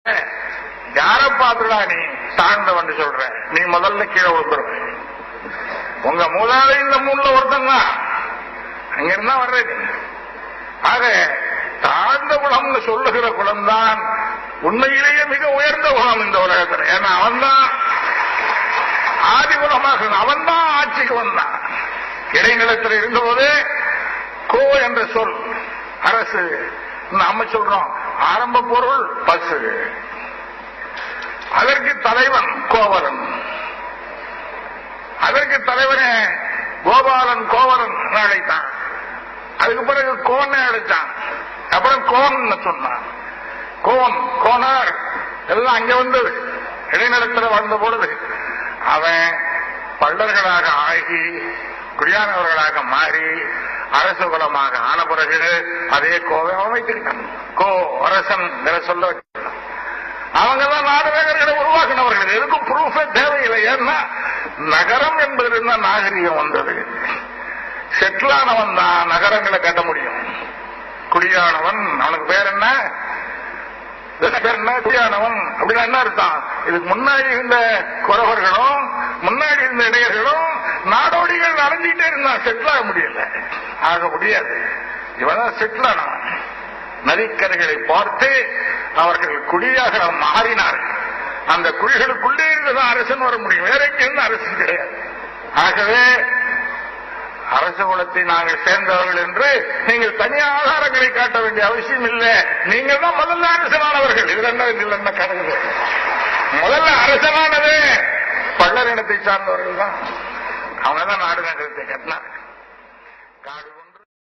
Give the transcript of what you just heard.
யார பாத்துடா நீ தாழ்ந்தவன் சொல்ற? நீ முதல்ல கீழே விழுந்துருவ. உங்க மூலாளி இந்த மூணுல ஒருத்தன் தான், அங்க இருந்தா வர்றது. ஆக தாழ்ந்த குலம்னு சொல்லுகிற குலம்தான் உண்மையிலேயே மிக உயர்ந்த குலம் இந்த உலகத்தில். ஏன்னா அவன் தான் ஆதி குலமாக, அவன் தான் ஆட்சிக்கு வந்தான். இடைநிலத்தில் இருந்தபோது கோ என்ற சொல் அரசு, நம்ம சொல்றோம் ஆரம்ப பொருள் பசு, அதற்கு தலைவன் கோவலன், அதற்கு தலைவனே கோபாலன் கோவலன் அழைத்தான். அதுக்கு பிறகு கோனை அழைத்தான். அப்புறம் கோன் சொன்னான். கோன் கோனார் எல்லாம் அங்க வந்து இடைநிலத்தில் வாழ்ந்த பொழுது அவன் பல்லர்களாக ஆகி குடியானவர்களாக மாறி அரச குலமாக ஆன பிறகு அதே கோவை அமைத்திருக்கான். கோ அரசன் சொல்ல அவங்கெல்லாம் நாடகங்களை உருவாக்கினவர்கள். எதுக்கும் ப்ரூஃபே தேவையில்லை. ஏன்னா நகரம் என்பதிலிருந்த நாகரிகம் வந்தது. செட்டிலானவன் தான் நகரங்களை கட்ட முடியும். குடியானவன் அவனுக்கு பேர் என்ன? குடியானவன் அப்படின்னா என்ன அர்த்தம்? இதுக்கு முன்னாடி இருந்த குறவர்களும் முன்னாடி இருந்த இடையர்களும் நாடோடிகள் அலைஞ்சிட்டே இருந்தான். செட்டில் ஆக முடியல, ஆக முடியாது. இவன் செட்டில் ஆனவன். நதிக்கரைகளை பார்த்து அவர்கள் குடியாக மாறினார்கள். அந்த குழிகளுக்குள்ளே இருந்துதான் அரசன் வர முடியும். வேற எங்கிருந்து அரசன் கிடையாது. ஆகவே அரச குலத்தை நாங்கள் சேர்ந்தவர்கள் என்று நீங்கள் தனியாக ஆதாரங்களை காட்ட வேண்டிய அவசியம் இல்லை. நீங்கள் தான் முதல்ல அரசனானவர்கள். இதுல என்ன கணக்கு? முதல்ல அரசனானது பல்லர் இனத்தை சார்ந்தவர்கள் தான். அவங்க தான் நாடு நகரத்தை கட்டினார்.